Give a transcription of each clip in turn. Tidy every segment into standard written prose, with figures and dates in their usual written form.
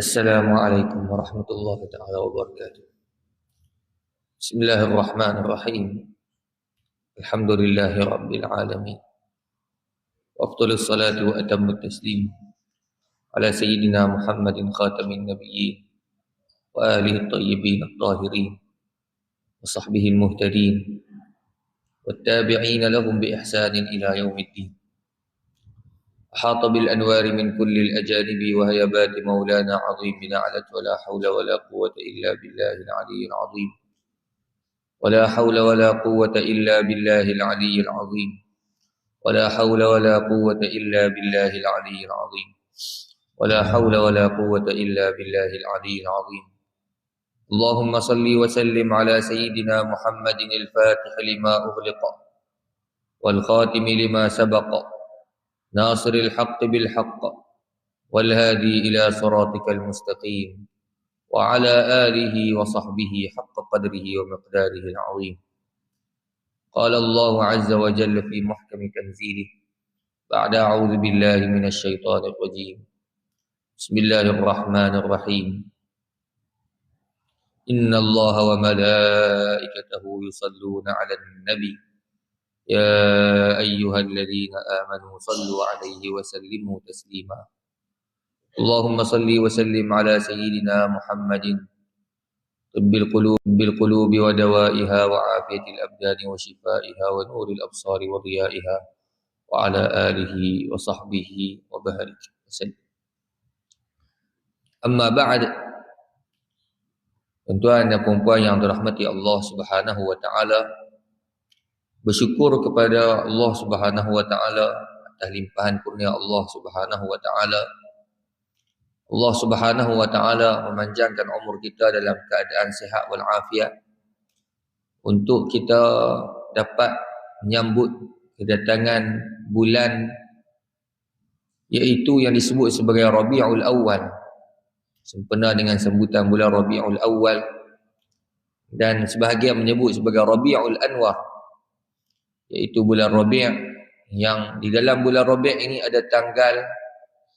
Assalamualaikum warahmatullahi taala wabarakatuh. Bismillahirrahmanirrahim. Alhamdulillahi rabbil alamin. Wa afdhalus salati wa atammut taslim ala sayyidina Muhammadin khatamin nabiyyin wa alihi at-tayyibin at-tahirin wa sahbihi al-muhtadin wat-tabi'in lahum bi ihsanin ila yaumiddin. أحاط بالأنوار من كل الأجانب وهيبات مولانا عظيم نعلت ولا حول ولا قوة إلا بالله العلي العظيم ولا حول ولا قوة إلا بالله العلي العظيم ولا حول ولا قوة إلا بالله العلي العظيم ولا حول ولا قوة إلا بالله العلي العظيم. اللهم صل وسلم على سيدنا محمد الفاتح لما أغلق والخاتم لما سبق ناصر الحق بالحق والهادي إلى صراطك المستقيم وعلى آله وصحبه حق قدره ومقداره العظيم. قال الله عز وجل في محكم تنزيله بعد أعوذ بالله من الشيطان الرجيم بسم الله الرحمن الرحيم إن الله وملائكته يصلون على النبي يا أيها الذين آمنوا صلوا عليه وسلموا تسليما. اللهم صل وسلم على سيدنا محمد طب القلوب ودوائها وعافية الأبدان وشفائها ونور الأبصار وضيائها وعلى آله وصحبه وبارك وسلم. Amma ba'd. Tuan-tuan dan puan-puan yang dirahmati Allah Subhanahu wa taala, bersyukur kepada Allah Subhanahu wa taala atas limpahan kurnia Allah Subhanahu wa taala. Allah Subhanahu wa taala memanjangkan umur kita dalam keadaan sihat wal afiat untuk kita dapat menyambut kedatangan bulan iaitu yang disebut sebagai Rabiul Awal, sempena dengan sambutan bulan Rabiul Awal, dan sebahagian menyebut sebagai Rabiul Anwar, iaitu bulan Rabi' yang di dalam bulan Rabi' ini ada tanggal,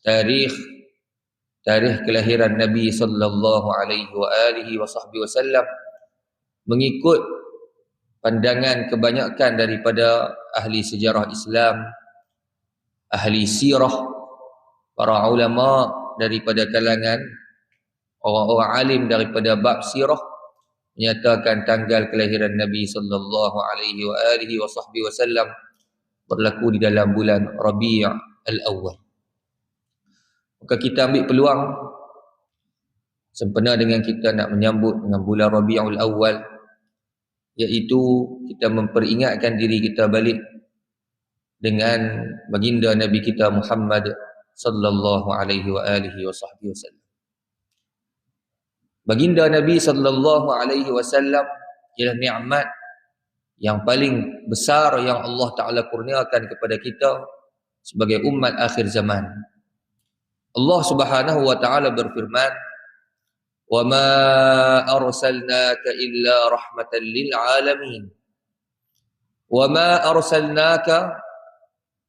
tarikh kelahiran Nabi sallallahu alaihi wa alihi wasallam mengikut pandangan kebanyakan daripada ahli sejarah Islam, ahli sirah, para ulama daripada kalangan orang-orang alim daripada bab sirah menyatakan tanggal kelahiran Nabi sallallahu alaihi wa alihi wasallam berlaku di dalam bulan Rabi' al-Awwal. Maka kita ambil peluang sempena dengan kita nak menyambut dengan bulan Rabiul Awal, iaitu kita memperingatkan diri kita balik dengan baginda Nabi kita Muhammad sallallahu alaihi wa alihi wasallam. Baginda Nabi sallallahu alaihi wasallam ialah nikmat yang paling besar yang Allah Taala kurniakan kepada kita sebagai umat akhir zaman. Allah Subhanahu wa taala berfirman, "Wa ma arsalnaka illa rahmatan lil alamin." Wa ma arsalnaka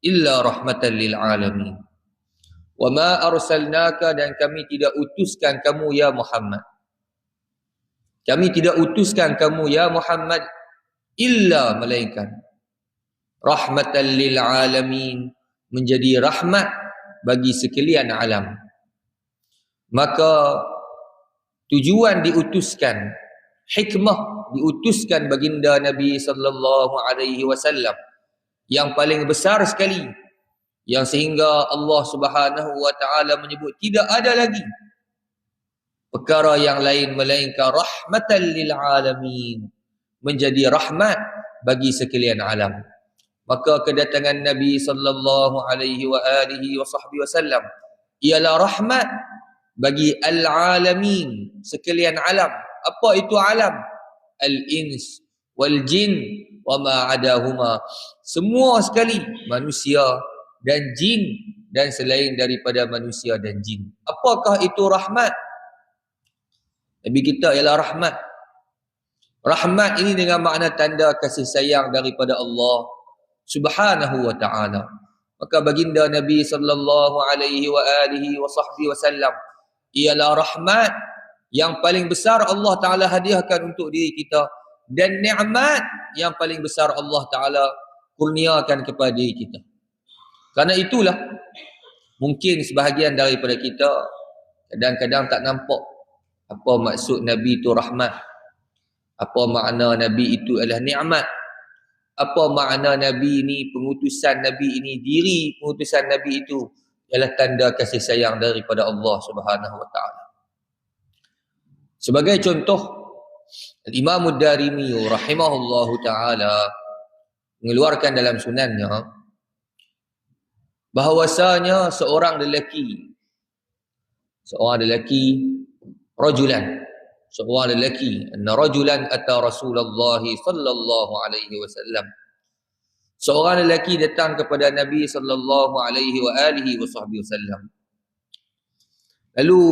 illa rahmatan lil alamin. Wa ma arsalnaka, dan kami tidak utuskan kamu ya Muhammad. Kami tidak utuskan kamu ya Muhammad illa melainkan rahmatan lil alamin, menjadi rahmat bagi sekalian alam. Maka tujuan diutuskan, hikmah diutuskan baginda Nabi sallallahu alaihi wasallam yang paling besar sekali, yang sehingga Allah Subhanahu wa taala menyebut tidak ada lagi perkara yang lain melainkan rahmatan lil alamin, menjadi rahmat bagi sekalian alam. Maka kedatangan Nabi sallallahu alaihi wa alihi wasallam ialah rahmat bagi al-alamin, sekalian alam. Apa itu alam? Al-ins wal jin wa ma adahuma, semua sekali, manusia dan jin dan selain daripada manusia dan jin. Apakah itu rahmat? Nabi kita ialah rahmat. Rahmat ini dengan makna tanda kasih sayang daripada Allah Subhanahu wa ta'ala. Maka baginda Nabi sallallahu alaihi wa alihi wasallam ialah rahmat yang paling besar Allah Ta'ala hadiahkan untuk diri kita, dan nikmat yang paling besar Allah Ta'ala kurniakan kepada diri kita. Kerana itulah mungkin sebahagian daripada kita kadang-kadang tak nampak apa maksud Nabi itu rahmat, apa makna Nabi itu adalah nikmat, apa makna Nabi ini, pengutusan Nabi ini, diri pengutusan Nabi itu ialah tanda kasih sayang daripada Allah Subhanahu wa taala. Sebagai contoh, Imam Ad-Darimi rahimahullahu taala mengeluarkan dalam sunannya bahawasanya seorang lelaki anna rajulan ata Rasulullah sallallahu alaihi wasallam, seorang lelaki datang kepada Nabi sallallahu alaihi wa alihi wasallam. Lalu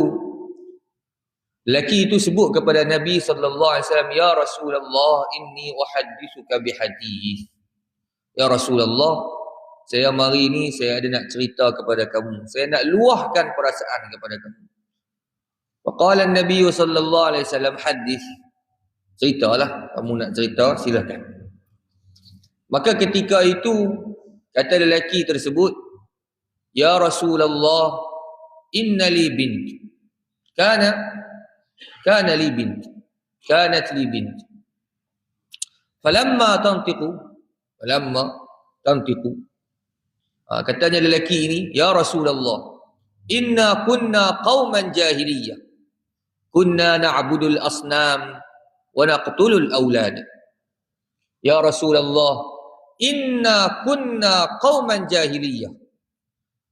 lelaki itu sebut kepada Nabi sallallahu alaihi wasallam, ya Rasulullah, inni uhaddithuka bihadith. Ya Rasulullah, saya mari ni saya ada nak cerita kepada kamu, saya nak luahkan perasaan kepada kamu. Faqala an-nabiy sallallahu alaihi wasallam, hadith, ceritalah, kamu nak cerita silakan. Maka ketika itu kata lelaki tersebut, ya Rasulullah, inna li bint, kanat li bint, falamma tantiqu, katanya lelaki ini, ya Rasulullah, inna kunna qauman jahiliyah, kunna na'budul asnam wa naqtulul awlad. Ya Rasulullah, inna kunna qauman jahiliyah,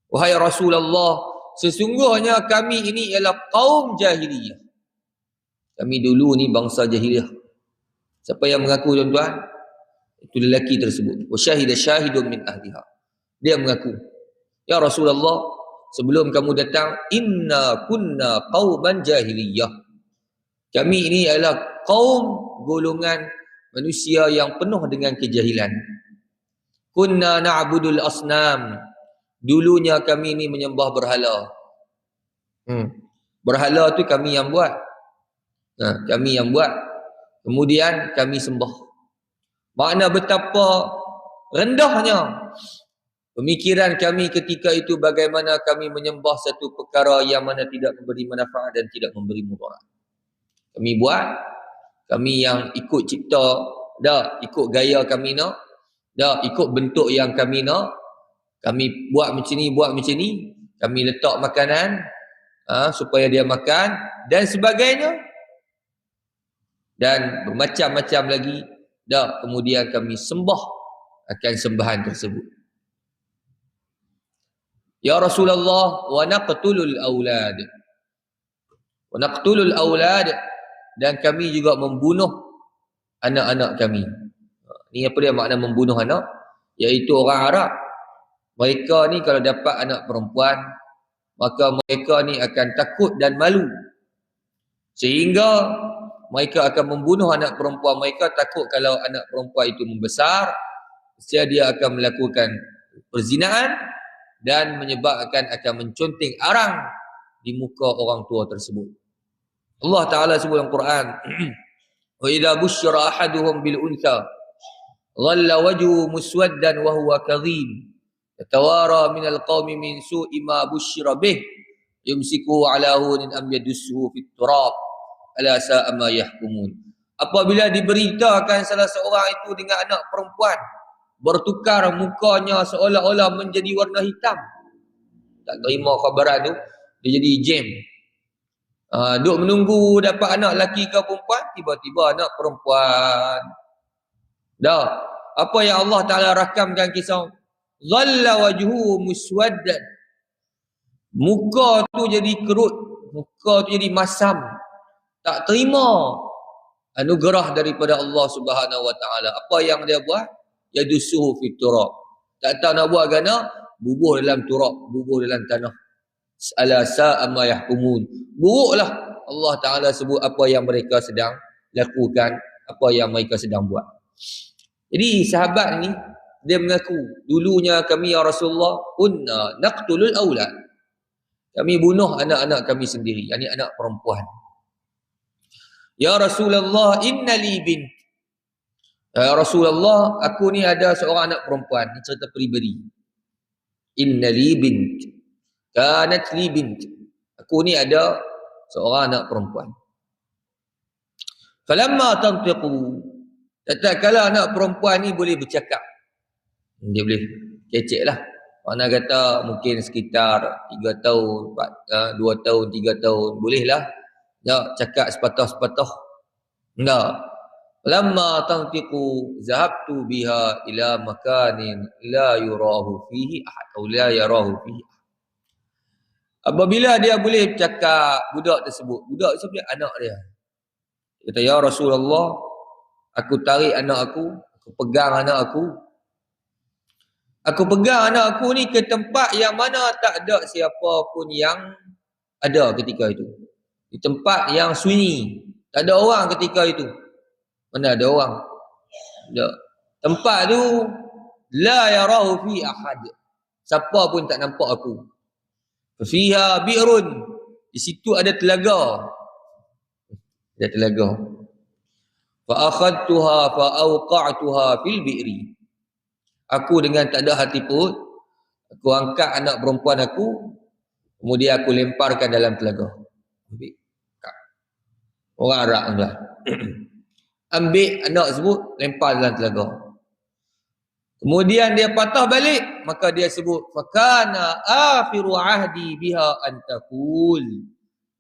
wahai Rasulullah, sesungguhnya kami ini ialah kaum jahiliyah, kami dulu ni bangsa jahiliyah. Siapa yang mengaku tuan-tuan? Itu lelaki tersebut. Wa syahida syahidun min ahliha, dia mengaku, ya Rasulullah, sebelum kamu datang, inna kunna qauman jahiliyah, kami ini adalah kaum golongan manusia yang penuh dengan kejahilan. Kunna na'budul asnam, dulunya kami ini menyembah berhala. Berhala tu kami yang buat. Kami yang buat, kemudian kami sembah. Makna betapa rendahnya pemikiran kami ketika itu, bagaimana kami menyembah satu perkara yang mana tidak memberi manfaat dan tidak memberi mudarat. Kami buat, kami yang ikut cipta, dah ikut gaya kami nak, dah ikut bentuk yang kami nak, kami buat macam ni, kami letak makanan supaya dia makan dan sebagainya, dan bermacam-macam lagi, dah kemudian kami sembah akan sembahan tersebut. Ya Rasulullah, wa naqtulul aulad, dan kami juga membunuh anak-anak kami. Ni apa dia makna membunuh anak? Iaitu orang Arab, mereka ni kalau dapat anak perempuan, maka mereka ni akan takut dan malu, sehingga mereka akan membunuh anak perempuan mereka. Takut kalau anak perempuan itu membesar, dia akan melakukan perzinaan dan menyebabkan akan menconting arang di muka orang tua tersebut. Allah Ta'ala sebut dalam Quran, wa idza busyira ahaduhum bil untha dhalla wajhuhu muswaddan wa huwa kadhim yatawara min al qaumi min su'i ma busyira bih yumsikuhu ala hunin am yadussuhu fit turab ala sa'a ma yahkumun. Apabila diberitakan salah seorang itu dengan anak perempuan, bertukar mukanya seolah-olah menjadi warna hitam. Tak terima khabaran tu, dia jadi jam. Duk menunggu dapat anak lelaki ke perempuan, tiba-tiba anak perempuan. Dah, apa yang Allah Ta'ala rakamkan kisah, dhalla wajhu muswaddan, muka tu jadi kerut, muka tu jadi masam, tak terima anugerah daripada Allah Subhanahu wa taala. Apa yang dia buat? Yadusuhu fit turab. Tak tahu nak buat gana, bubuh dalam turab, bubuh dalam tanah. Ala sa'a ma yahkumun. Buruklah Allah Taala sebut apa yang mereka sedang lakukan, apa yang mereka sedang buat. Jadi sahabat ni dia mengaku, dulunya kami ya Rasulullah kunna naqtulul aulad, Kami bunuh anak-anak kami sendiri, yakni anak perempuan. Ya Rasulullah, inna li bint. Ya Rasulullah, aku ni ada seorang anak perempuan. Ini cerita peribadi. Inna li bint. Kanat li bint. Aku ni ada seorang anak perempuan. Falamma tantiqu. Tatkala anak perempuan ni boleh bercakap. Dia boleh kecek lah. Mana kata mungkin sekitar 3 tahun, 2 tahun, 3 tahun. Boleh lah. Tak cakap sepatah-sepatah. Tak. Lamma tantiqu zahabtu biha ila makanin la yurahu fihi ahad. Atau la yarahu fihi ahad. Apabila dia boleh bercakap, budak tersebut anak dia. Dia kata, ya Rasulullah, aku tarik anak aku pegang anak aku. Aku pegang anak aku ni ke tempat yang mana tak ada siapa pun yang ada ketika itu. Di tempat yang sunyi. Tak ada orang ketika itu. Mana ada orang? Tak. Tempat tu la yarahu fi ahad. Siapa pun tak nampak aku. Fiha bi'run. Di situ ada telaga. Ada telaga. Fa akhadtuha fa awqa'tuha fil bi'ri. Aku dengan tak ada hati pun, aku angkat anak perempuan aku, kemudian aku lemparkan dalam telaga. Ambil. Orang Arab lah. Ambil anak tersebut, lempar dalam telaga. Kemudian dia patah balik, maka dia sebut, fakana akhiru ahdi biha an taqul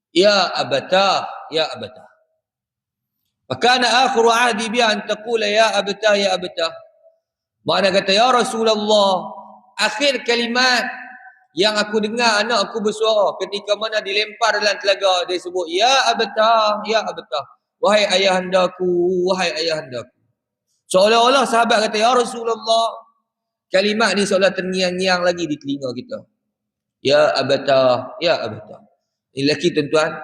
ya abata ya abata. Fakana akhiru ahdi biha an taqula ya abata ya abata. Makna kata, ya Rasulullah, akhir kalimat yang aku dengar anak aku bersuara ketika mana dilempar dalam telaga, dia sebut ya abata ya abata. Wahai ayahandaku, wahai ayahandaku. Seolah-olah sahabat kata, ya Rasulullah, kalimat ni seolah terngiang-ngiang lagi di telinga kita. Ya abata, ya abata. Ini lelaki tuan-tuan,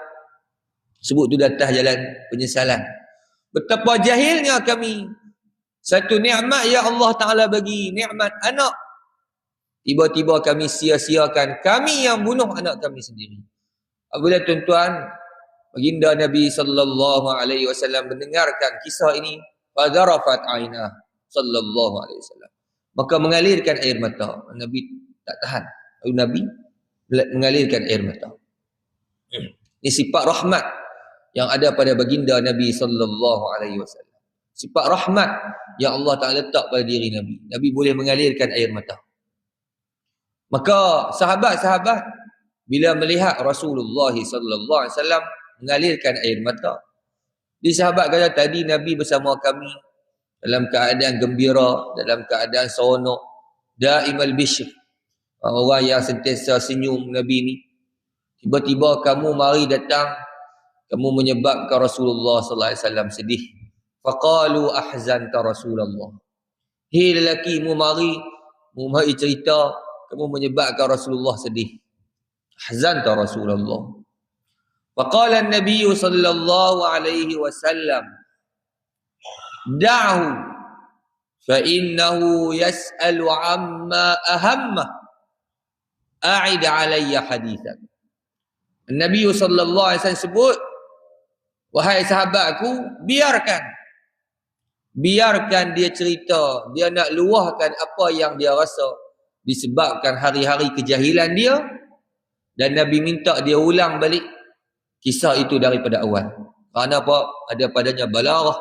sebut tu datang jalan penyesalan. Betapa jahilnya kami. Satu nikmat yang Allah Ta'ala bagi, nikmat anak. Tiba-tiba kami sia-siakan, kami yang bunuh anak kami sendiri. Apabila tuan-tuan, baginda Nabi sallallahu alaihi wasallam mendengarkan kisah ini, fadarafat ainah sallallahu alaihi wasallam, maka mengalirkan air mata. Nabi tak tahan. Nabi mengalirkan air mata. Ini sifat rahmat yang ada pada baginda Nabi sallallahu alaihi wasallam. Sifat rahmat yang Allah Ta'ala letak pada diri Nabi. Nabi boleh mengalirkan air mata. Maka sahabat-sahabat bila melihat Rasulullah sallallahu alaihi wasallam mengalirkan air mata, di sahabat kata, tadi Nabi bersama kami dalam keadaan gembira, dalam keadaan seronok, daimal bishr, orang yang sentiasa senyum Nabi ni. Tiba-tiba kamu mari datang, kamu menyebabkan Rasulullah sallallahu alaihi wasallam sedih. Faqalu ahzanta Rasulullah. Hei lelaki, mu mari cerita, kamu menyebabkan Rasulullah sedih. Ahzanta Rasulullah. Faqala an-nabiy sallallahu alaihi wasallam, da'hu fa innahu yas'alu amma ahamma. A'id alayya hadithan. Nabi sallallahu alaihi wasallam sebut, wahai sahabatku, biarkan dia cerita, dia nak luahkan apa yang dia rasa disebabkan hari-hari kejahilan dia, dan Nabi minta dia ulang balik kisah itu daripada awal. Kerana apa? Ada padanya balarah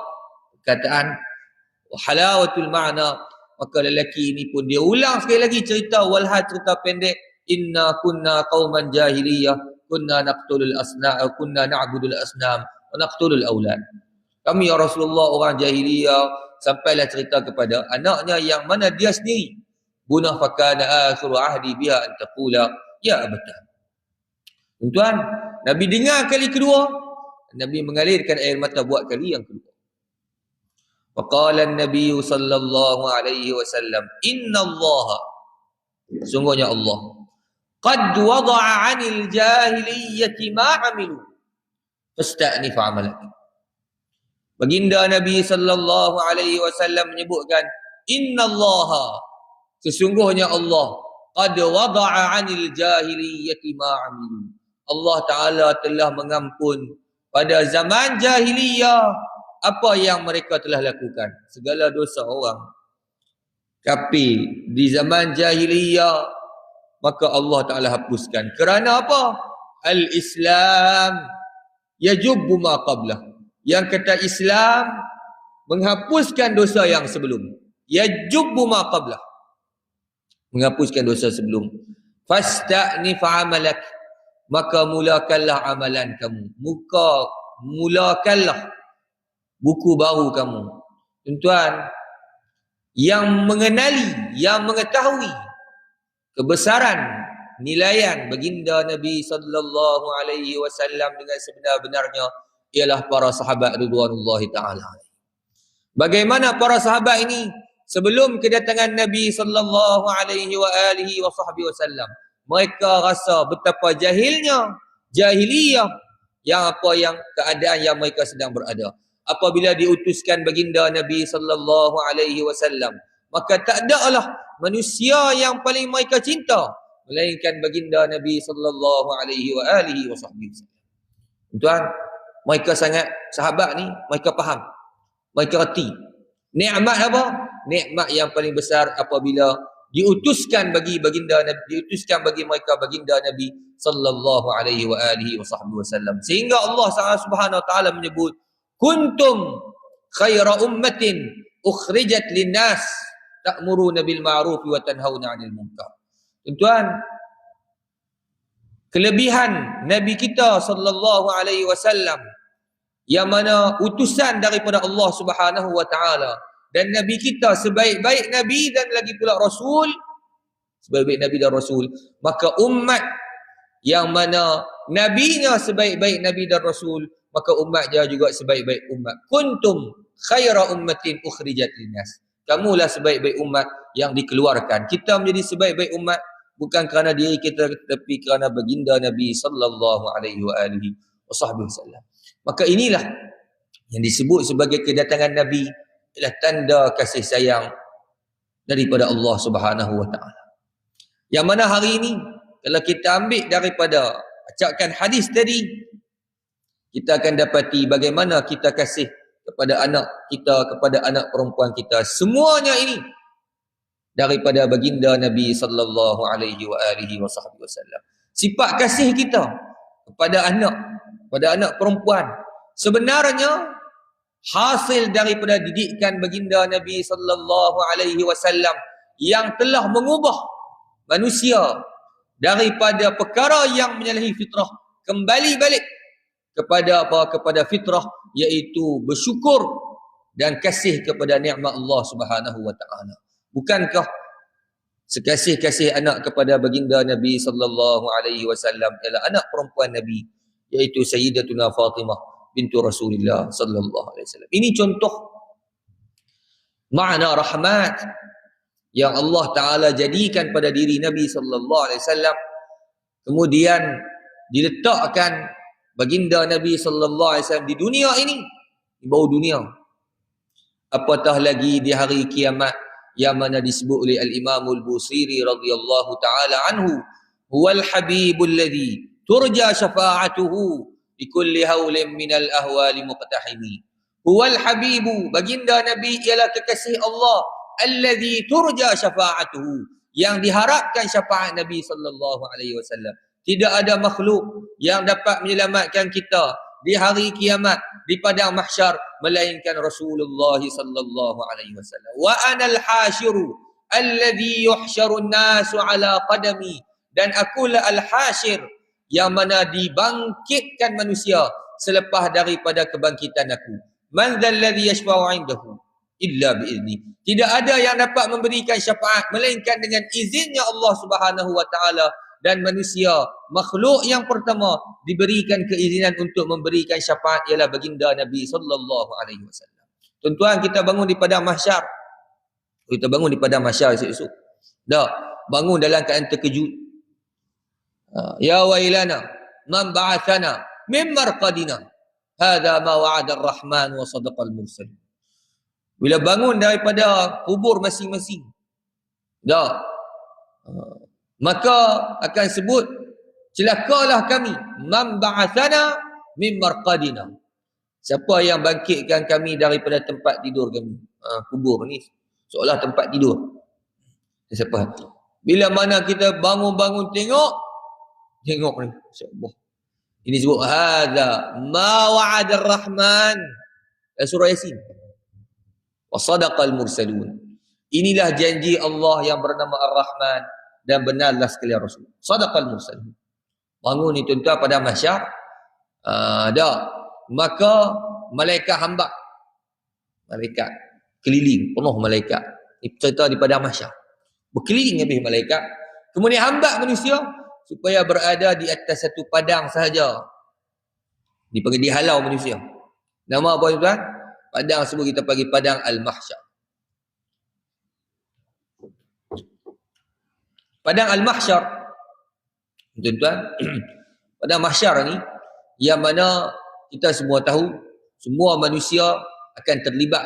perkataan, halawatul ma'na. Maka lelaki ini pun dia ulang sekali lagi cerita, walhal cerita pendek, inna kunna qauman jahiliyah, kunna naqtulul asnam, kunna na'budul asnam wa naqtulul aulad. Kami ya Rasulullah orang jahiliyah, sampailah cerita kepada anaknya yang mana dia sendiri bunuh. Fakana akhiru ahdi biha an taqula ya abata. Tuan-tuan, Nabi dengar kali kedua, Nabi mengalirkan air mata buat kali yang kedua. Faqala an-nabiy sallallahu alaihi wasallam, inna Allah, sungguhnya Allah, qad wada'a 'anil jahiliyyati ma 'amilu fasta'nif 'amalak. Baginda Nabi sallallahu alaihi wasallam menyebutkan, inna Allah, sesungguhnya Allah, qad wada'a 'anil jahiliyyati ma 'amilu. Allah Taala telah mengampun pada zaman jahiliyah apa yang mereka telah lakukan, segala dosa orang kafir di zaman jahiliyah, maka Allah Taala hapuskan. Kerana apa? Al-Islam yajubbu ma qablah. Yang kata Islam menghapuskan dosa yang sebelum. Yajubbu ma qablah, menghapuskan dosa sebelum. Fasta'nif 'amalak, maka mulakanlah amalan kamu. Mulakanlah buku baru kamu. Tuan-tuan, yang mengenali, yang mengetahui kebesaran nilaian baginda Nabi sallallahu alaihi wasallam dengan sebenar-benarnya ialah para sahabat ridwanullahi taala. Bagaimana para sahabat ini sebelum kedatangan Nabi sallallahu alaihi wasallam, mereka rasa betapa jahiliyah yang keadaan yang mereka sedang berada. Apabila diutuskan baginda Nabi sallallahu alaihi wasallam, maka tak adalah manusia yang paling mereka cinta melainkan baginda Nabi sallallahu alaihi wasallam. Tuan, mereka sangat, sahabat ni mereka faham, mereka reti nikmat apa? Nikmat yang paling besar apabila diutuskan bagi baginda Nabi, diutuskan bagi mereka baginda Nabi sallallahu alaihi wasallam. Sehingga Allah Subhanahu wa taala menyebut kuntum khaira ummatin ukhrijat linnas ta'muruna bil ma'ruf wa tanhauna 'anil munkar. Tuan, kelebihan Nabi kita sallallahu alaihi wasallam yang mana utusan daripada Allah Subhanahu wa taala, dan Nabi kita sebaik-baik Nabi dan lagi pula Rasul, sebaik-baik Nabi dan Rasul, maka umat yang mana Nabinya sebaik-baik Nabi dan Rasul, maka umat dia juga sebaik-baik umat. Kuntum khaira ummatin ukhrijat linnas. Kamulah sebaik-baik umat yang dikeluarkan. Kita menjadi sebaik-baik umat bukan kerana diri kita, tetapi kerana baginda Nabi sallallahu alaihi wasallam. Maka inilah yang disebut sebagai kedatangan Nabi ialah tanda kasih sayang daripada Allah Subhanahu wa taala. Yang mana hari ini kalau kita ambil daripada bacakan hadis tadi, kita akan dapati bagaimana kita kasih kepada anak kita, kepada anak perempuan kita. Semuanya ini daripada baginda Nabi sallallahu alaihi wasallam. Sifat kasih kita kepada anak perempuan sebenarnya hasil daripada didikan baginda Nabi sallallahu alaihi wasallam yang telah mengubah manusia daripada perkara yang menyalahi fitrah kembali balik kepada apa? Kepada fitrah, iaitu bersyukur dan kasih kepada nikmat Allah Subhanahu wa taala. Bukankah sekasih-kasih anak kepada baginda Nabi sallallahu alaihi wasallam ialah anak perempuan Nabi, iaitu Sayyidatuna Fatimah bintu Rasulullah sallallahu alaihi wasallam. Ini contoh makna rahmat yang Allah Taala jadikan pada diri Nabi sallallahu alaihi wasallam, kemudian diletakkan baginda Nabi sallallahu alaihi wasallam di dunia ini, di bawah dunia. Apatah lagi di hari kiamat yang mana disebut oleh Al-Imam Al-Busiri radhiyallahu taala anhu, huwal habibul ladzi turja syafa'atuhu bi kulli haulin minal ahwali muqtahimi. Huwal habibu, baginda Nabi ialah kekasih Allah, alladzi turja syafa'atuhu, yang diharapkan syafaat Nabi sallallahu alaihi wasallam. Tidak ada makhluk yang dapat menyelamatkan kita di hari kiamat, di padang mahsyar, melainkan Rasulullah sallallahu alaihi wasallam. Wa anal hasyiru alladhi yuhsyaru an-nasu ala qadami, dan akulah al-hasyir yang mana dibangkitkan manusia selepas daripada kebangkitan aku. Man dzal ladzi yashfa'u 'indahu illa bi'izni. Tidak ada yang dapat memberikan syafaat melainkan dengan izinnya Allah Subhanahu wa taala, dan manusia, makhluk yang pertama diberikan keizinan untuk memberikan syafaat ialah baginda Nabi sallallahu alaihi wasallam. Tuan-tuan, kita bangun di padang mahsyar. Kita bangun di padang mahsyar esok-esok. Dah, bangun dalam keadaan terkejut. Ya wailana man ba'athana min marqadina. Hadza ma wa'ada ar-rahman wa sadaqa al-mursal. Bila bangun daripada kubur masing-masing. Dah. maka akan sebut, celakalah kami, man ba'athana min marqadina. Siapa yang bangkitkan kami daripada tempat tidur kami? Kubur ni seolah tempat tidur. Siapa? Bila mana kita bangun-bangun tengok ni, insya-Allah. Ini sebut hadza ma wa'ada ar-rahman. Surah Yasin. Wa sadaqal mursalun. Inilah janji Allah yang bernama Ar-Rahman dan benarlah sekalian Rasul. Sadaqal mursalun. Bangun ni tuan-tuan pada mahsyar. Maka malaikat hamba. Malaikat keliling, penuh malaikat. Ini cerita di padang mahsyar. Berkeliling habis malaikat. Kemudian hamba manusia supaya berada di atas satu padang sahaja. Dihalau manusia. Nama apa tuan? Padang sebut kita panggil padang Al-Mahsyar. Padang Al-Mahsyar, tuan-tuan, padang mahsyar ni yang mana kita semua tahu semua manusia akan terlibat,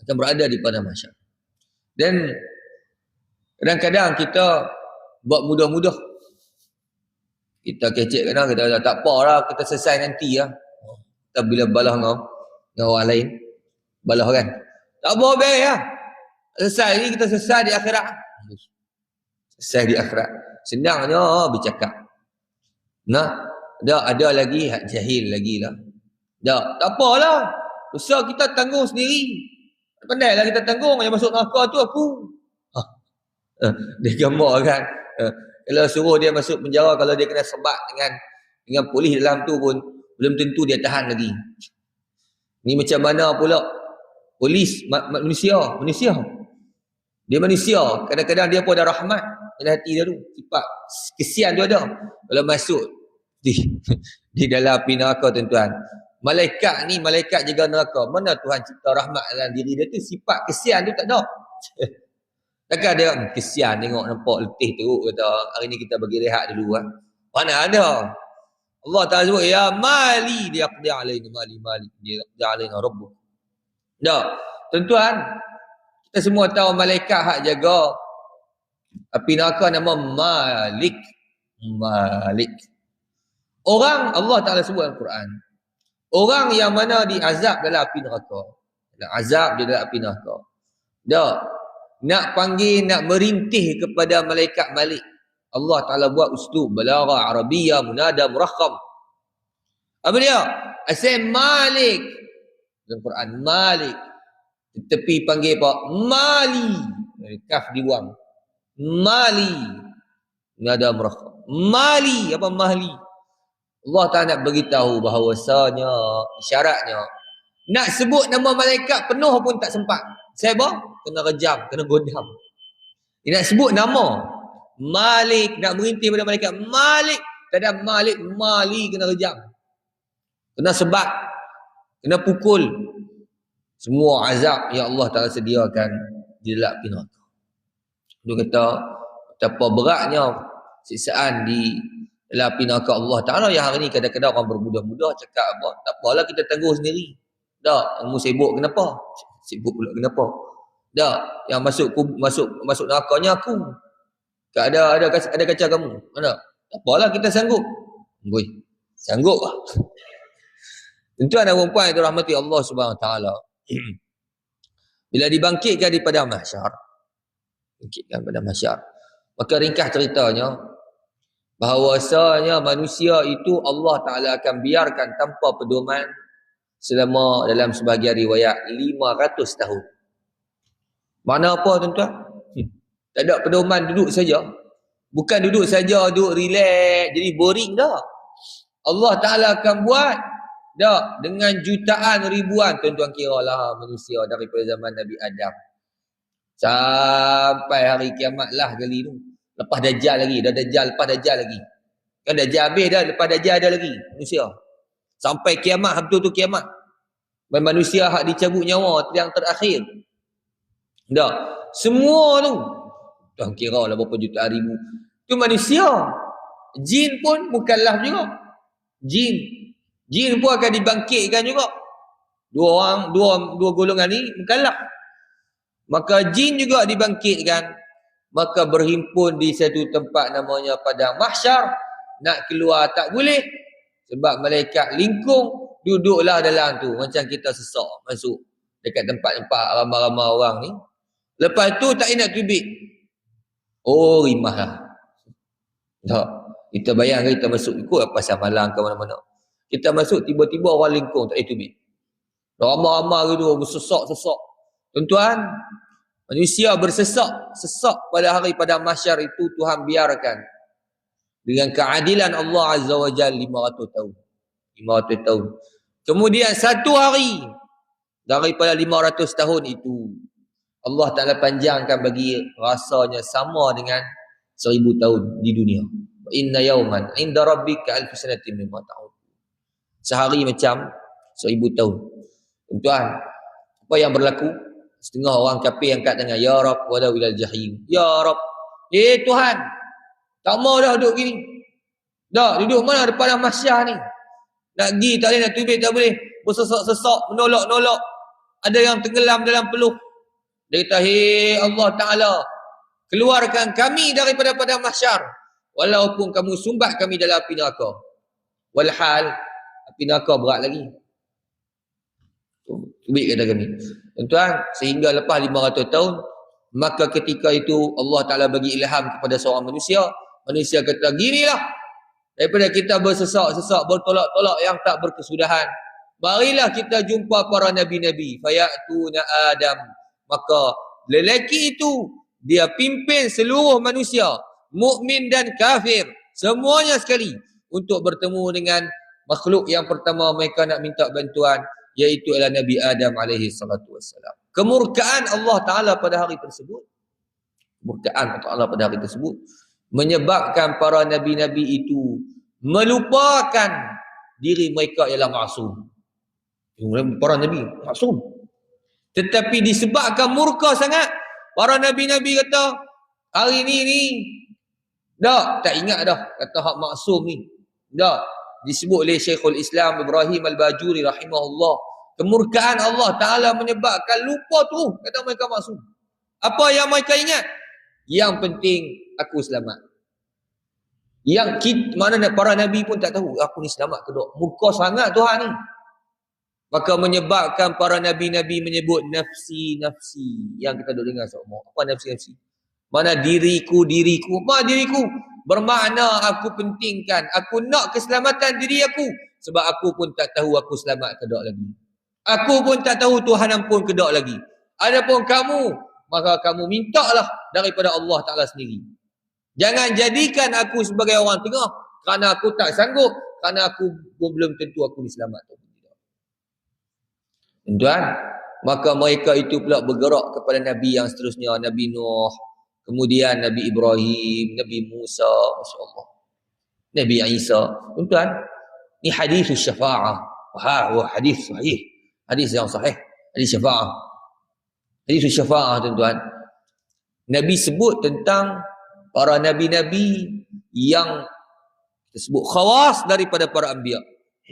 akan berada di padang mahsyar. Dan kadang-kadang kita buat mudah-mudah. Kita kecek kadang kita tak apalah, kita selesai nanti lah. Kita bila balah dengan orang lain, balah kan. Tak apa baik lah. Selesai ni, kita selesai di akhirat. Selesai di akhirat. Senangnya bercakap. Nah, ada lagi hak jahil lagi lah. Tak apalah. Dosa kita tanggung sendiri. Pandailah kita tanggung. Yang masuk neraka tu aku. Dia gambar kan. Kalau suruh dia masuk penjara, kalau dia kena sebat dengan polis dalam tu pun belum tentu dia tahan lagi. Ni macam mana pula polis manusia. Dia manusia, kadang-kadang dia pun ada rahmat dalam hati dia tu. Sifat kesian tu ada. Kalau masuk di dalam api neraka tuan-tuan. Malaikat ni, malaikat jaga neraka. Mana Tuhan cipta rahmat dalam diri dia tu, sifat kesian tu tak ada. Takkan dia kesian tengok nampak letih teruk kata hari ni kita bagi rehat dulu kan. Mana ada. Allah Ta'ala sebut ya mali diaqdi alaina mali diaqdi alaina rabbuk. Tuan-tuan, kita semua tahu malaikat hak jaga api neraka nama Malik. Orang Allah Ta'ala sebut dalam Quran. Orang yang mana diazab dalam api neraka. Azab dia dalam api neraka. Nak panggil, nak merintih kepada malaikat Malik. Allah Ta'ala buat uslub balagha Arabiyah munada murakham. Apa dia? Asal Malik. Dalam Quran Malik. Tepi panggil apa? Mali. Kaf dibuang. Mali. Munada murakham. Mali. Apa Mali? Allah Ta'ala nak beritahu bahawasanya syaratnya nak sebut nama malaikat penuh pun tak sempat. Siapa? Kena rejam, kena godam. Dia nak sebut nama Malik, nak merintih pada malaikat Malik, tak ada Malik, Mali kena rejam. Kena sebat, kena pukul. Semua azab yang Allah Ta'ala sediakan di dalam api neraka. Dia kata betapa beratnya siksaan di dalam api neraka Allah Ta'ala yang hari ni kadang-kadang orang bermudah-mudah cakap apa, tak apalah kita tanggung sendiri. Kamu sibuk kenapa? Sibuk pula kenapa? Yang masuk nerakanya aku. Tak ada kaca kamu. Mana? Tak apalah kita sanggup. Sanggup lah. Tuan-tuan dan puan itu rahmati Allah Subhanahu Wa Taala. Bila dibangkitkan di padang mahsyar. Maka ringkas ceritanya bahawasanya manusia itu Allah Ta'ala akan biarkan tanpa pedoman selama dalam sebahagian riwayat 500 tahun. Mana apa tuan-tuan? Tak ada pedoman, duduk saja. Bukan duduk saja, duduk relax, jadi boring dah. Allah Ta'ala akan buat dengan jutaan ribuan, tuan-tuan kira lah manusia daripada zaman Nabi Adam sampai hari kiamat lah kali tu. Lepas Dajjal lagi, lepas Dajjal lagi. Kan Dajjal habis dah, lepas Dajjal ada lagi manusia. Sampai kiamat, betul tu kiamat. Dan manusia hak dicabut nyawa yang terakhir. Semua tu. Tuan kira lah berapa jutaan ribu. Tu manusia. Jin pun mukallaf juga. Jin pun akan dibangkitkan juga. Dua golongan ni mukallaf. Maka jin juga dibangkitkan. maka berhimpun di satu tempat namanya padang mahsyar. Nak keluar tak boleh sebab malaikat lingkung, duduklah dalam tu macam kita sesak masuk dekat tempat-tempat ramai-ramai orang ni. Lepas tu tak nak tubik. Oh, rimah lah. Tak. Kita bayangkan kita masuk ikut pasal malang ke mana-mana. Kita masuk tiba-tiba orang lingkung tak boleh tubik. Ramai-ramai gitu bersesak-sesak. Tuan-tuan, manusia bersesak pada hari padang mahsyar itu Tuhan biarkan. Dengan keadilan Allah Azza wa Jalla 500 tahun. 500 tahun. Kemudian satu hari daripada 500 tahun itu Allah Ta'ala panjangkan bagi rasanya sama dengan 1000 tahun di dunia. Inna yawman inda rabbika alf sanatin mimma ta'ud. Sehari macam 1000 tahun. Tuan, apa yang berlaku? Setengah orang kafir angkat tangan, ya Rabb walau ilal jahim. Ya Rabb, Tuhan, tak mau dah duduk gini. Dah duduk mana depan mahsyar ni? Nak pergi tak boleh, nak tubik tak boleh. Bersesak-sesak, menolak-nolak. Ada yang tenggelam dalam peluh. Dia kata, hei Allah Ta'ala, keluarkan kami daripada padang mahsyar. Walaupun kamu sumbat kami dalam api neraka. Walhal, api neraka berat lagi. Tubik kata kami. Tuan-tuan, sehingga lepas 500 tahun, maka ketika itu Allah Ta'ala bagi ilham kepada seorang manusia. Manusia kata, ginilah. Daripada kita bersesak-sesak, bertolak-tolak yang tak berkesudahan. Marilah kita jumpa para nabi-nabi. Fayatuna Adam. Maka lelaki itu, dia pimpin seluruh manusia. Mukmin dan kafir. Semuanya sekali. Untuk bertemu dengan makhluk yang pertama mereka nak minta bantuan. Iaitu adalah Nabi Adam alaihi salatu wassalam. Kemurkaan Allah Ta'ala pada hari tersebut. Kemurkaan Allah Ta'ala pada hari tersebut. Menyebabkan para nabi-nabi itu melupakan diri mereka ialah maksum. Para nabi maksum. Tetapi disebabkan murka sangat, para nabi-nabi kata, hari ni dah tak ingat dah kata hak maksum ni. Dah disebut oleh Syekhul Islam Ibrahim Al-Bajuri rahimahullah. Kemurkaan Allah Ta'ala menyebabkan lupa tu kata mereka maksum. Apa yang mereka ingat? Yang penting aku selamat. Yang mana para nabi pun tak tahu aku ni selamat ke tak. Murka sangat Tuhan ni. Maka menyebabkan para nabi-nabi menyebut nafsi-nafsi. Yang kita duk dengar semua. Apa nafsi-nafsi? Mana diriku. Apa diriku? Bermakna aku pentingkan. Aku nak keselamatan diri aku. Sebab aku pun tak tahu aku selamat ke tak lagi. Aku pun tak tahu Tuhan ampun ke tak lagi. Adapun kamu, maka kamu mintalah daripada Allah Ta'ala sendiri. Jangan jadikan aku sebagai orang tengah. Kerana aku tak sanggup. Kerana aku pun belum tentu aku diselamatkan. Tuan, maka mereka itu pula bergerak kepada Nabi yang seterusnya. Nabi Nuh. Kemudian Nabi Ibrahim. Nabi Musa. Masya Allah. Nabi Isa. Tuan, ini hadis syafa'ah. Wah, hadis sahih. Hadis yang sahih. Hadis syafa'ah. Hadis syafa'ah tuan-tuan. Nabi sebut tentang para nabi-nabi yang disebut khawas daripada para anbiya.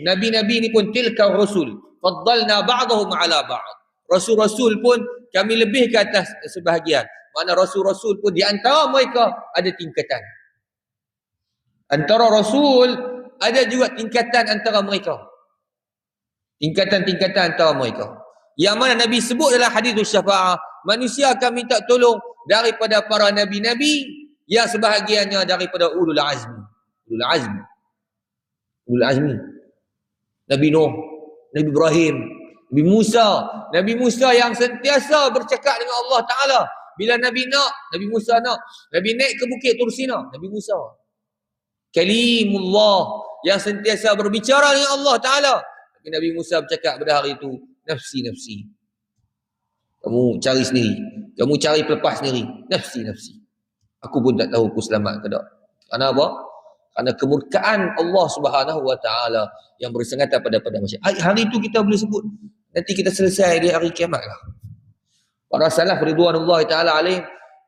Nabi-nabi ni pun tilka rusul. Faddalna ba'dahum ala ba'd. Rasul-rasul pun kami lebih ke atas sebahagian. Mana rasul-rasul pun di antara mereka ada tingkatan. Antara rasul ada juga tingkatan antara mereka. Tingkatan-tingkatan antara mereka. Yang mana Nabi sebut dalam hadis syafa'ah, manusia akan minta tolong daripada para nabi-nabi yang sebahagiannya daripada ulul azmi. Ulul azmi. Ulul azmi. Nabi Nuh, Nabi Ibrahim, Nabi Musa. Nabi Musa yang sentiasa bercakap dengan Allah Ta'ala. Bila Nabi Musa nak, Nabi naik ke bukit Tursina, Nabi Musa. Kalimullah yang sentiasa berbicara dengan Allah Ta'ala. Tapi Nabi Musa bercakap pada hari itu, nafsi-nafsi. Kamu cari sendiri. Kamu cari pelepas sendiri. Nafsi-nafsi. Aku pun tak tahu aku selamat ke tak. Kerana apa? Kerana kemurkaan Allah Subhanahu Wa Ta'ala yang bersengatan pada masyarakat. Hari itu kita boleh sebut. Nanti kita selesai di hari kiamat lah. Para salaf ridwanullah ta'ala alaih,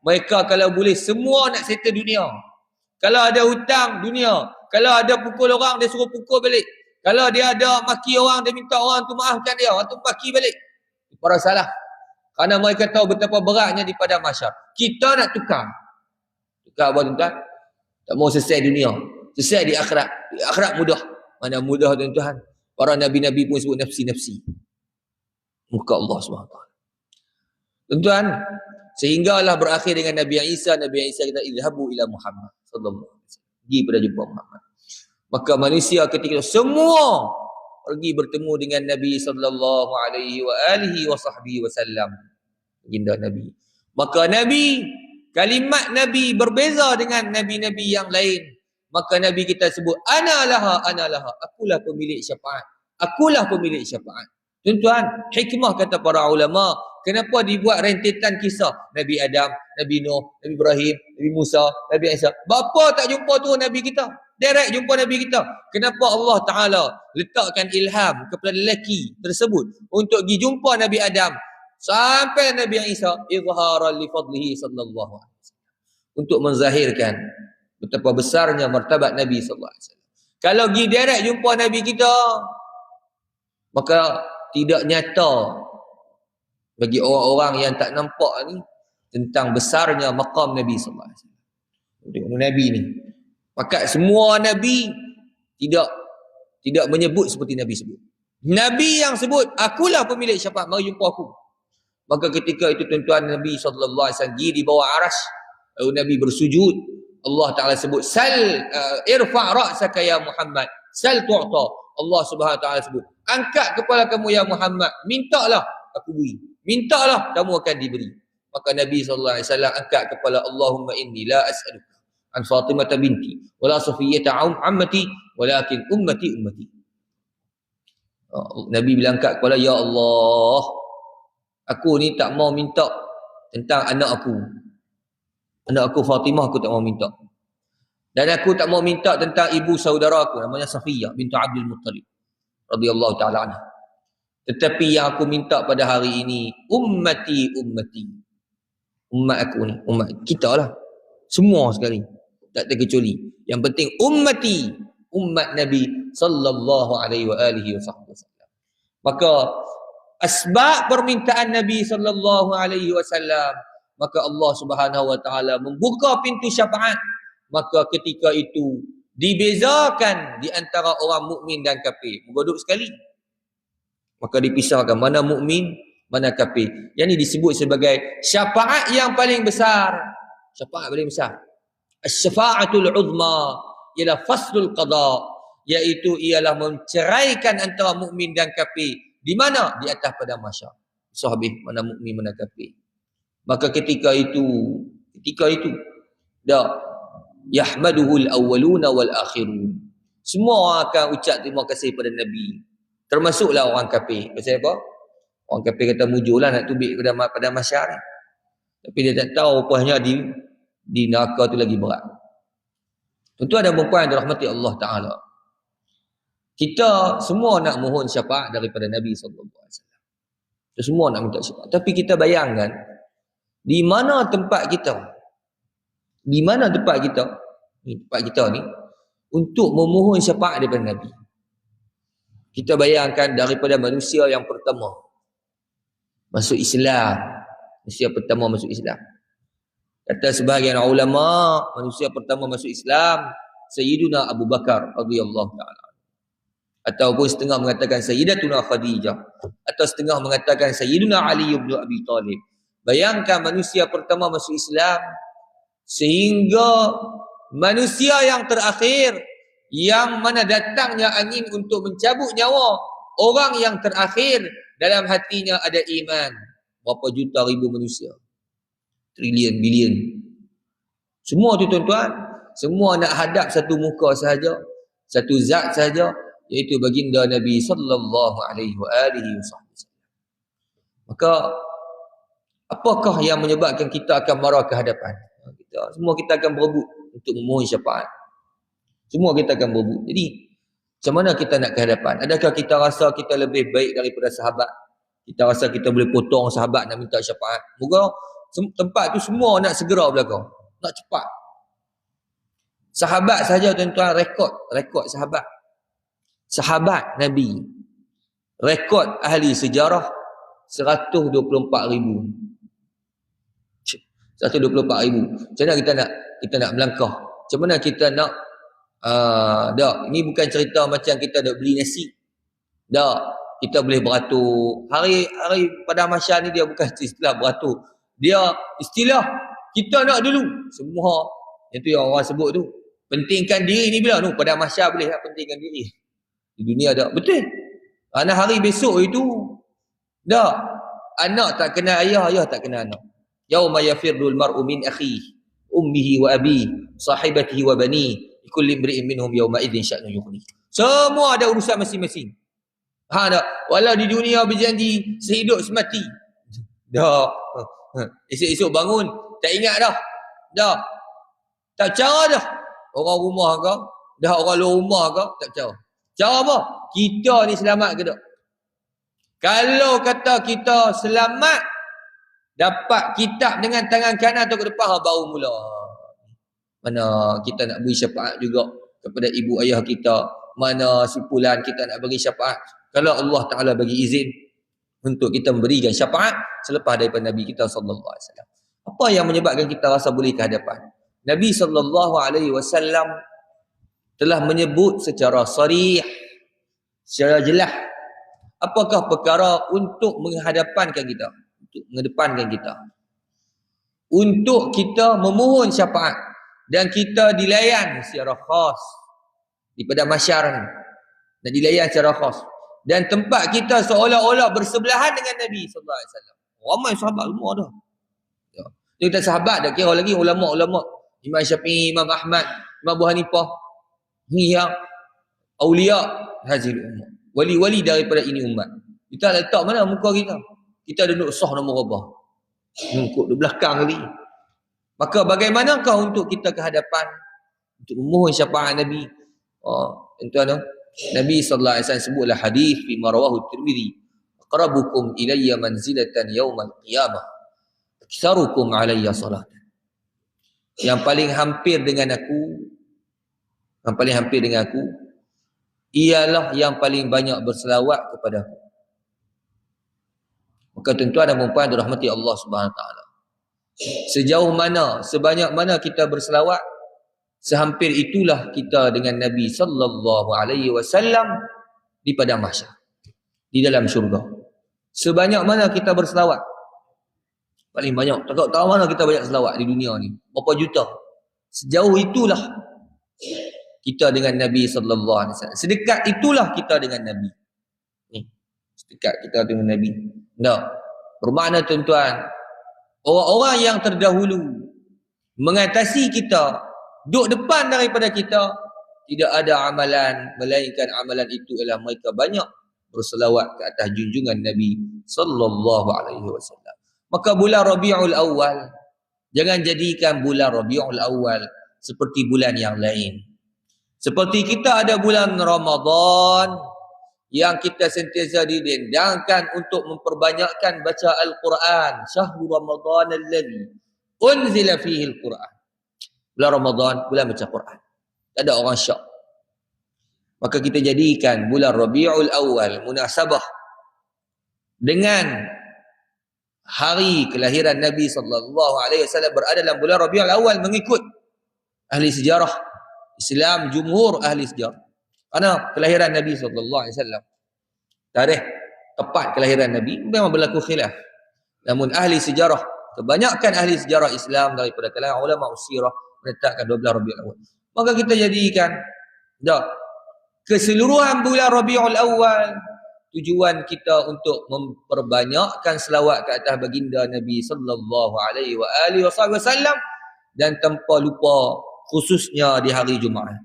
mereka kalau boleh semua nak settle dunia. Kalau ada hutang, dunia. Kalau ada pukul orang, dia suruh pukul balik. Kalau dia ada maki orang, dia minta orang tu maafkan dia. Orang tu maki balik. Para salaf. Kerana mereka tahu betapa beratnya di padang mahsyar. Kita nak tukar. Tak apa tuan-tuan? Tak mau selesai dunia. Selesai di akhirat. Di akhirat mudah. Mana mudah tuan-tuan? Para nabi-nabi pun sebut nafsi-nafsi. Muka Allah SWT. Tuan-tuan, sehinggalah berakhir dengan Nabi Isa. Nabi Isa kata, idhabu ila Muhammad sallallahu alaihi wasallam. Pergi pada jumpa Muhammad. Maka manusia ketika itu semua pergi bertemu dengan Nabi sallallahu alaihi wa alihi wa sahbihi wasallam. Baginda Nabi. Maka Nabi, kalimat Nabi berbeza dengan Nabi-Nabi yang lain. Maka Nabi kita sebut, ana laha, akulah pemilik syafaat. Akulah pemilik syafaat. Tuan-tuan, hikmah kata para ulama, kenapa dibuat rentetan kisah Nabi Adam, Nabi Nuh, Nabi Ibrahim, Nabi Musa, Nabi Isa. Bapa tak jumpa tu Nabi kita. Direct jumpa Nabi kita. Kenapa Allah Ta'ala letakkan ilham kepada lelaki tersebut untuk pergi jumpa Nabi Adam sampai Nabi Isa, izharan li fadlihi sallallahu alaihi wasallam, untuk menzahirkan betapa besarnya martabat Nabi sallallahu alaihi wasallam. Kalau pergi direct jumpa Nabi kita, maka tidak nyata bagi orang-orang yang tak nampak ni tentang besarnya maqam Nabi sallallahu alaihi wasallam. Nabi ni, maka semua Nabi tidak menyebut seperti Nabi sebut. Nabi yang sebut, akulah pemilik syafaat, mari jumpa aku. Maka ketika itu tuan-tuan, Nabi sallallahu alaihi wasallam di bawah arsy, lalu Nabi bersujud. Allah Taala sebut, sal irfa' ra'saka ya Muhammad, sal tu'ta. Allah Subhanahu wa taala sebut, angkat kepala kamu ya Muhammad, mintalah aku beri. Mintalah kamu akan diberi. Maka Nabi sallallahu alaihi wasallam angkat kepala, Allahumma inni la as'aluka an Fatimah binti wala Safiyyah ammati walakin ummati. Nabi bilang angkat kepala, ya Allah, aku ni tak mau minta tentang anak aku. Anak aku Fatimah aku tak mau minta. Dan aku tak mau minta tentang ibu saudara aku namanya Safiyyah binti Abdul Muttalib radhiyallahu taala anha. Tetapi yang aku minta pada hari ini, ummati. Umat aku ni, umat kita lah. Semua sekali, tak terkecuali. Yang penting ummati, umat Nabi sallallahu alaihi wa alihi wasallam. Maka asbab permintaan Nabi sallallahu alaihi wasallam, maka Allah Subhanahu wa taala membuka pintu syafaat. Maka ketika itu dibezakan di antara orang mukmin dan kafir. Bergodok sekali. Maka dipisahkan mana mukmin, mana kafir. Yang ini disebut sebagai syafaat yang paling besar. Syafaat paling besar. As-syafa'atul uzma ialah faslul qada, iaitu ialah menceraikan antara mukmin dan kafir. Di mana? Di atas padang mahsyar. Sahabih mana mukmin mana kafir. Maka ketika itu dah yahmaduhul awwaluna wal akhirun. Semua akan ucap terima kasih pada Nabi. Termasuklah orang kafir. Pasal apa? Orang kafir kata mujurlah nak tubik pada mahsyar. Tapi dia tak tahu rupanya di neraka tu lagi berat. Tuan-tuan dan puan yang dirahmati Allah Ta'ala, kita semua nak mohon syafaat daripada Nabi SAW. Kita semua nak minta syafaat. Tapi kita bayangkan, di mana tempat kita? Di mana tempat kita? Tempat kita ni untuk memohon syafaat daripada Nabi. Kita bayangkan daripada manusia yang pertama masuk Islam. Manusia pertama masuk Islam. Kata sebahagian ulama, manusia pertama masuk Islam Sayyiduna Abu Bakar radhiyallahu taala. Ataupun setengah mengatakan Sayyidatuna Khadijah, atau setengah mengatakan Sayyiduna Ali bin Abi Talib. Bayangkan manusia pertama masuk Islam, sehingga manusia yang terakhir yang mana datangnya angin untuk mencabut nyawa, orang yang terakhir dalam hatinya ada iman. Berapa juta ribu manusia, trilion, bilion. Semua tu tuan-tuan, semua nak hadap satu muka sahaja, satu zat sahaja, iaitu baginda Nabi sallallahu alaihi wa alihi wasallam. Maka apakah yang menyebabkan kita akan marah ke hadapan? Semua kita akan berebut untuk memohon syafaat. Semua kita akan berebut. Jadi macam mana kita nak ke hadapan? Adakah kita rasa kita lebih baik daripada sahabat? Kita rasa kita boleh potong sahabat nak minta syafaat? Moga tempat tu semua nak segera belakang, nak cepat. Sahabat saja tuan-tuan, rekod sahabat. Sahabat Nabi, rekod ahli sejarah 124,000. 124,000. Macam mana kita nak melangkah? Macam mana kita nak dak, ini bukan cerita macam kita nak beli nasi. Dak, kita boleh beratur. Hari pada mahsyar ni dia bukan istilah beratur. Dia istilah kita nak dulu. Semua itu yang orang sebut tu. Pentingkan diri ni bila tu? Pada mahsyar boleh tak pentingkan diri. Di dunia dak. Betul. Kerana hari besok itu dak, anak tak kenal ayah, ayah tak kenal anak. Yauma yafirrul mar'u min akhihi, ummihi wa abihi, sahibatihi wa banihi, likulli imri'in minhum yawma idzin sya'nun yughni. Semua ada urusan masing-masing. Tak. Walau di dunia berjanji sehidup semati. Dah. Esok-esok bangun tak ingat dah. Dah. Tak cara dah. Orang rumah kau, dah orang luar rumah kau tak cara. Cara apa? Kita ni selamat ke tak? Kalau kata kita selamat, dapat kitab dengan tangan kanan atau ke depan, baru mula. Mana kita nak beri syafaat juga kepada ibu ayah kita. Mana simpulan kita nak bagi syafaat. Kalau Allah Ta'ala bagi izin untuk kita memberikan syafaat selepas daripada Nabi kita SAW. Apa yang menyebabkan kita rasa boleh ke hadapan? Nabi SAW telah menyebut secara sarih, secara jelas, apakah perkara untuk menghadapankan kita, untuk mengedepankan kita, untuk kita memohon syafaat dan kita dilayan secara khas daripada masyarakat, dan dilayan secara khas, dan tempat kita seolah-olah bersebelahan dengan Nabi SAW. Ramai sahabat semua dah. Dia kata sahabat dah, kira lagi ulama-ulama, Imam Syafi'i, Imam Ahmad, Imam Abu Hanifah, ni yang awliya hazil ummah, wali-wali daripada ini umat. Kita letak mana muka kita? Kita duduk sah nombor rabah. Di belakang ni. Maka bagaimanakah untuk kita ke hadapan untuk memohon syafaat Nabi? Tuan-tuan, Nabi sallallahu alaihi wasallam sebutlah hadis fi rawahu Tirmizi, aqrabukum ilayya manzilatan yaumal qiyamah aktsarukum alayya salatan. Yang paling hampir dengan aku, ialah yang paling banyak berselawat kepada aku. Maka tuan-tuan dan puan-puan dirahmati Allah Subhanahu Wa Taala. Sejauh mana, sebanyak mana kita berselawat, sehampir itulah kita dengan Nabi sallallahu alaihi wasallam di padang mahsyar, di dalam syurga. Sebanyak mana kita berselawat, paling banyak. Tak tahu mana kita banyak selawat di dunia ni, berapa juta. Sejauh itulah kita dengan Nabi sallallahu alaihi wasallam. Sedekat itulah kita dengan Nabi. Ni, sedekat kita dengan Nabi. Tak. Bermakna tuan-tuan, orang-orang yang terdahulu mengatasi kita, duduk depan daripada kita, tidak ada amalan melainkan amalan itu ialah mereka banyak berselawat ke atas junjungan Nabi sallallahu alaihi wasallam. Maka bulan Rabiul Awal, jangan jadikan bulan Rabiul Awal seperti bulan yang lain. Seperti kita ada bulan Ramadan yang kita sentiasa didendangkan untuk memperbanyakkan baca Al-Quran. Syahrul Ramadan alladzi unzila fihi Al-Quran. Bulan Ramadan, bulan baca Quran. Tak ada orang syak. Maka kita jadikan bulan Rabiul Awal munasabah dengan hari kelahiran Nabi sallallahu alaihi wasallam berada dalam bulan Rabiul Awal mengikut ahli sejarah Islam, jumhur ahli sejarah. Kerana kelahiran Nabi sallallahu alaihi wasallam, tarikh tepat kelahiran Nabi memang berlaku khilaf. Namun ahli sejarah, kebanyakan ahli sejarah Islam daripada kalangan ulama usirah menetapkan 12 Rabiul Awal. Maka kita jadikan keseluruhan bulan Rabiul Awal tujuan kita untuk memperbanyakkan selawat ke atas baginda Nabi sallallahu alaihi wasallam, dan tanpa lupa khususnya di hari Jumaat.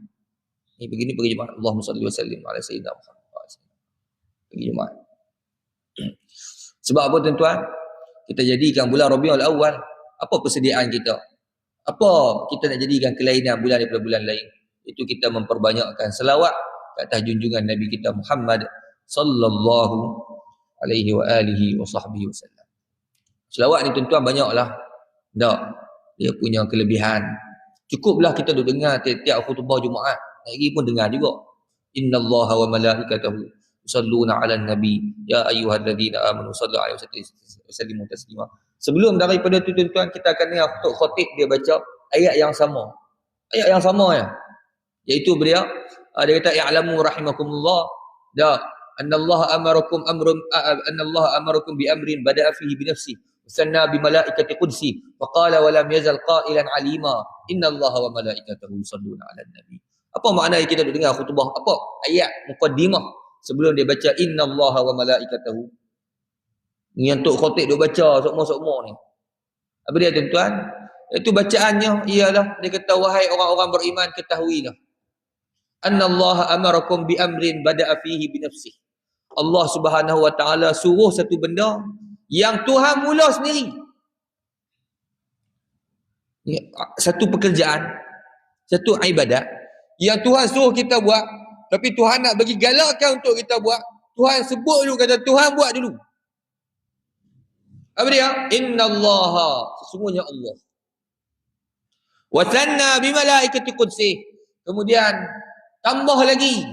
Ini begini pergi Jumaat. Allahumma salli wa sallim ala sayyidina Muhammad. Pergi Jumaat. Sebab apa tuan-tuan? Kita jadikan bulan Rabiul Awal, apa persediaan kita? Apa kita nak jadikan kelainan bulan daripada bulan lain? Itu kita memperbanyakkan selawat ke atas junjungan Nabi kita Muhammad sallallahu alaihi wa alihi wa sahbihi wasallam. Selawat ni tuan-tuan banyaklah. Tak. Dia punya kelebihan. Cukuplah kita duduk dengar tiap-tiap khutbah Jumaat. Lagi pun dengar juga. Innallaha wa malaikatahu yusalluna 'alan nabi ya ayyuhalladzina amanu sallu 'alaihi wa sallimu taslima. Sebelum daripada tu tuan-tuan, kita akan dengar khatib dia baca ayat yang sama. Ayat yang sama ya. Iaitu beliau dia kata i'lamu rahimakumullah da annallaha amarakum bi amrin bada'a fihi bi nafsihi wasanna bi malaikati qudsi faqala wa lam yazal qailan alima innallaha wa malaikatahu yusalluna 'alan nabi. Apa makna kita duk dengar khutbah? Apa ayat muqaddimah sebelum dia baca innallaha wa malaikatahu? Ni yang tok khatib duk baca sokmo-sokmo ni. Apa dia tuan-tuan? Itu bacaannya ialah dia kata wahai orang-orang beriman, ketahuilah annallaha amarakum bi amrin bada'a fihi bi nafsihi. Allah Subhanahu wa taala suruh satu benda yang Tuhan mula sendiri. Satu pekerjaan, satu ibadat yang Tuhan suruh kita buat, tapi Tuhan nak bagi galakkan untuk kita buat. Tuhan sebut dulu, kata Tuhan buat dulu. Apa dia? Innallaha, sesungguhnya Allah. Wa sanna bi malaikati qudsi. Kemudian tambah lagi,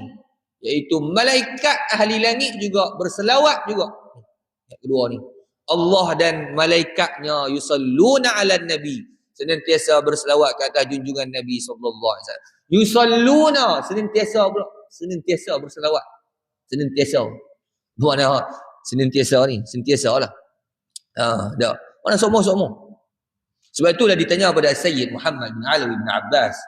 iaitu malaikat ahli langit juga berselawat juga. Yang kedua ni, Allah dan malaikatnya yusalluna 'alan nabi, senantiasa berselawat ke atas junjungan Nabi sallallahu alaihi wasallam. Yusalluna, senantiasa pula, senantiasa berselawat. Senantiasa. Mana senantiasa ni? Sentiasalah. Dah. Mana semua-semua. Sebab itulah ditanya pada Sayyid Muhammad bin Alawi bin Abbas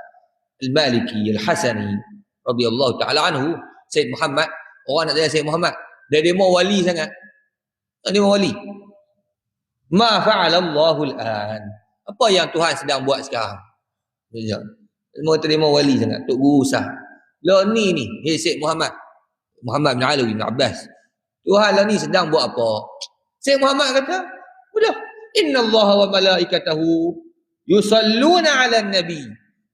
Al-Maliki Al-Hasani radhiyallahu taala anhu. Sayyid Muhammad, orang nak tanya Sayyid Muhammad, dia mau wali sangat. Dia mau wali. Ma fa'ala Allahu al-an. Apa yang Tuhan sedang buat sekarang? Dia mau wali sangat, tok guru sah. Lah ni, hey Sayyid Muhammad bin Alawi bin Abbas, Tuhan lah ni sedang buat apa? Sayyid Muhammad kata, udah, innallaha wa malaikatahu yusalluna 'alan nabi.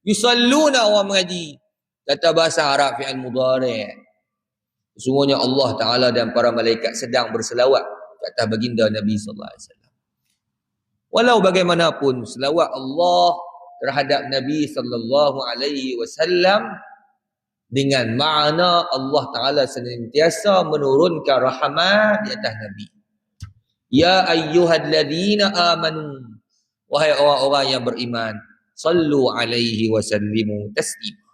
Yusalluna, orang mengaji kata bahasa Arab fi'il mudhari'. Sesungguhnya Allah Ta'ala dan para malaikat sedang berselawat ke atas baginda Nabi sallallahu alaihi wasallam. Walau bagaimanapun selawat Allah terhadap Nabi sallallahu alaihi wasallam dengan makna Allah Ta'ala senantiasa menurunkan rahmat di atas Nabi. Ya ayyuhalladzina amanu, wahai orang-orang yang beriman, sallu alaihi wa sallimu taslima.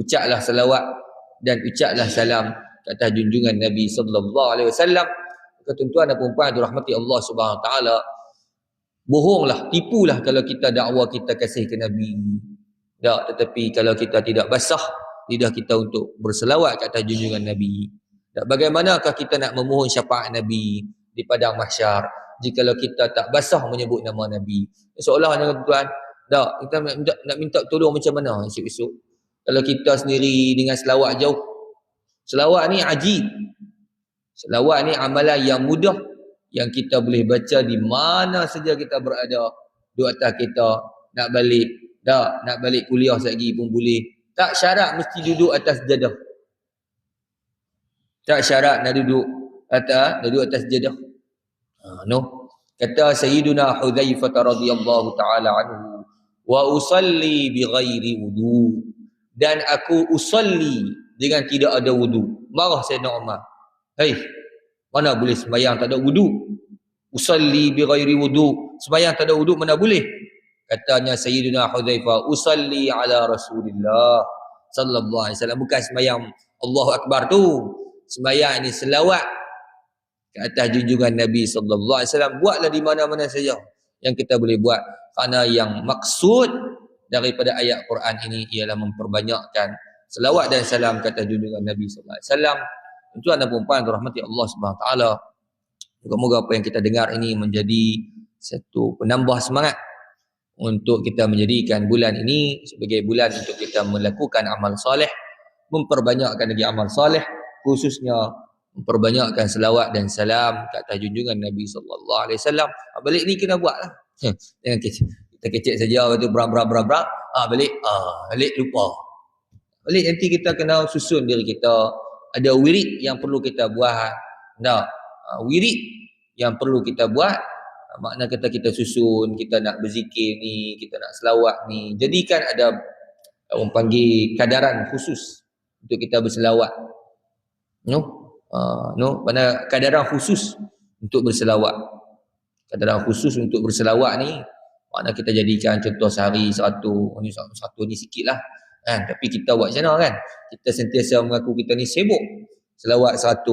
Ucaplah selawat dan ucaplah salam ke atas junjungan Nabi sallallahu alaihi wasallam. Tuan-tuan dan puan-puan dirahmati Allah Subhanahu wa taala, bohonglah, tipulah kalau kita dakwa kita kasih ke Nabi. Tak, tetapi kalau kita tidak basah lidah kita untuk berselawat ke atas junjungan Nabi, tak, bagaimanakah kita nak memohon syafaat Nabi di padang mahsyar jikalau kita tak basah menyebut nama Nabi? Seolah-olah tuan, tak, kita nak minta tolong macam mana esok-esok kalau kita sendiri dengan selawat jauh. Selawat ni ajib. Selawat ni amalan yang mudah yang kita boleh baca di mana saja kita berada. Di atas kita nak balik, tak, nak balik kuliah lagi pun boleh. Tak syarat mesti duduk atas jadah. Tak syarat nak duduk atas jadah. No. Kata Sayyiduna Hudzaifah radhiyallahu taala anhu, wa usalli bi ghairi wudu, dan aku usalli dengan tidak ada wudu. Marah Sayyidina Umar. Hei, mana boleh sembahyang tak ada wudu? Usalli bi ghairi wudu, sembahyang tak ada wudu mana boleh? Katanya Sayyidina Hudzaifah, usalli ala Rasulillah sallallahu alaihi wasallam. Bukan sembahyang Allahu Akbar tu. Sembahyang ini selawat ke atas junjungan Nabi sallallahu alaihi wasallam. Buatlah di mana-mana saja yang kita boleh buat. Kerana yang maksud daripada ayat Quran ini ialah memperbanyakkan selawat dan salam ke atas junjungan Nabi sallallahu alaihi wasallam. Tuan dan puan-puan dirahmati Allah Subhanahu wa taala. Moga-moga apa yang kita dengar ini menjadi satu penambah semangat untuk kita menjadikan bulan ini sebagai bulan untuk kita melakukan amal soleh, memperbanyakkan lagi amal soleh, khususnya memperbanyakkan selawat dan salam ke atas junjungan Nabi sallallahu alaihi wasallam. Balik ni kena buatlah. Jangan kita kecek saja lepas tu bra balik lupa. Balik nanti kita kena susun diri kita, ada wirid yang perlu kita buat. Wirid yang perlu kita buat, makna kata kita susun, kita nak berzikir ni, kita nak selawat ni, jadikan ada orang panggil kadaran khusus untuk kita berselawat. Pada kadaran khusus untuk berselawat. Kadaran khusus untuk berselawat ni makna kita jadikan contoh sehari 100 ni sikit lah kan, tapi kita buat macam mana kan, kita sentiasa mengaku kita ni sibuk selawat 100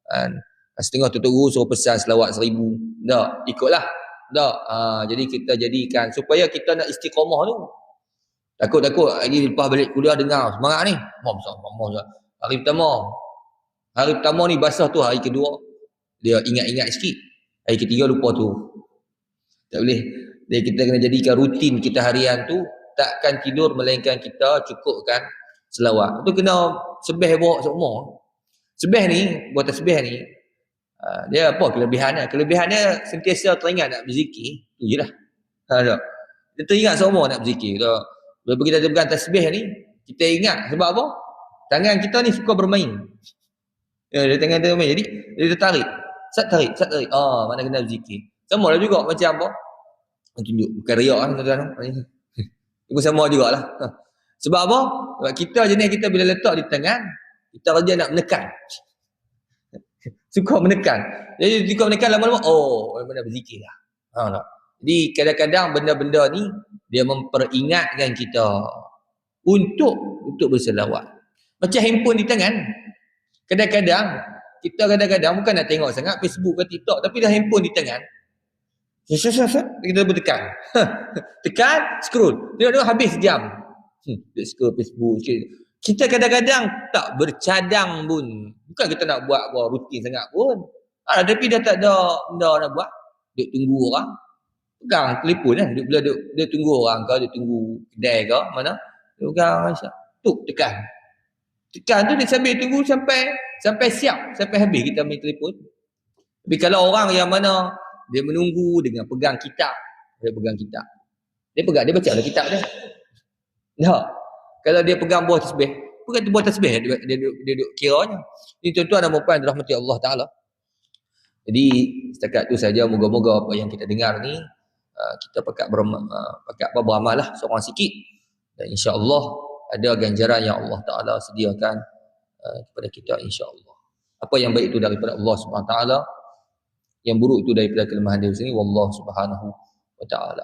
kan, setengah tutup guru suruh pesan selawat 1000, tak ikutlah tak. Jadi kita jadikan supaya kita nak istiqamah tu. Takut lagi lepas balik kuliah dengar semangat ni hari pertama ni basah tu, hari kedua dia ingat-ingat sikit, hari ketiga lupa tu. Tak boleh. Jadi kita kena jadikan rutin kita harian tu, takkan tidur melainkan kita cukupkan selawat. Itu kena sebeh bawa semua. Sebeh ni, buat tasbih ni, dia apa kelebihannya? Kelebihannya sentiasa teringat nak berzikir, tu je lah. Dia teringat semua nak berzikir. Bila kita pegang tasbih ni, kita ingat sebab apa? Tangan kita ni suka bermain. Dia tangan dia bermain. Jadi dia tarik. Sat tarik. Mana kena berzikir. Sama lah juga macam apa? Tunjuk. Bukan riak kan tuan-tuan. Itu sama jugalah. Sebab apa? Sebab kita jenis kita bila letak di tangan, kita kerja nak menekan. Suka menekan. Jadi suka menekan lama-lama, mana berzikir lah. Jadi kadang-kadang benda-benda ni dia memperingatkan kita untuk berselawat. Macam handphone di tangan. Kadang-kadang kita bukan nak tengok sangat Facebook ke TikTok, tapi dah handphone di tangan. Kita bertekan. Tekan, scroll. Tengok habis jam. Scroll Facebook. Kita kadang-kadang tak bercadang pun. Bukan kita nak buat rutin sangat pun. Tapi dah tak ada benda nak buat. Duk tunggu orang. Pegang telefon kan. Dia tunggu orang ke, dia tunggu kedai ke, mana. Dia pegang macam. Tekan. Tekan tu dia sambil tunggu sampai siap. Sampai habis kita main telefon. Tapi kalau orang yang mana dia menunggu dengan pegang kitab. Dia baca dalam kitab dia. Tak. Kalau dia pegang buah tasbih, bukan tu buah tasbih, dia duduk kiranya. Ini tuan-tuan dan puan dirahmati Allah Ta'ala. Jadi setakat tu saja, moga-moga apa yang kita dengar ni kita pakat beramal lah seorang sikit, dan insya-Allah ada ganjaran yang Allah Ta'ala sediakan kepada kita insya-Allah. Apa yang baik itu daripada Allah Subhanahu Wa Ta'ala, yang buruk itu daripada kelemahan diri sendiri. Wallahu Subhanahu Wa Ta'ala.